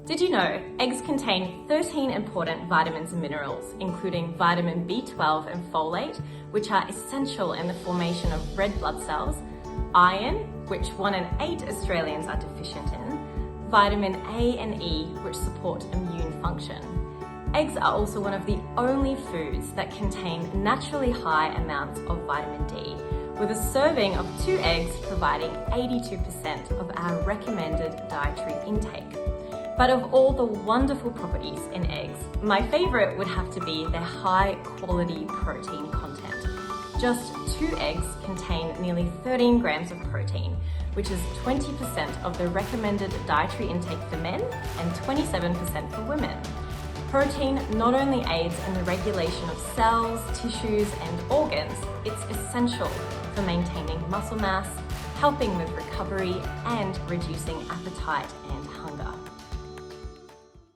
Did you know eggs contain 13 important vitamins and minerals, including vitamin B12 and folate, which are essential in the formation of red blood cells, iron, which 1 in 8 Australians are deficient in, vitamin A and E, which support immune function. Eggs are also one of the only foods that contain naturally high amounts of vitamin D, with a serving of 2 eggs providing 82% of our recommended dietary intake. But of all the wonderful properties in eggs, my favourite would have to be their high quality protein content. Just 2 eggs contain nearly 13 grams of protein, which is 20% of the recommended dietary intake for men and 27% for women. Protein not only aids in the regulation of cells, tissues and organs, it's essential for maintaining muscle mass, helping with recovery and reducing appetite and hunger.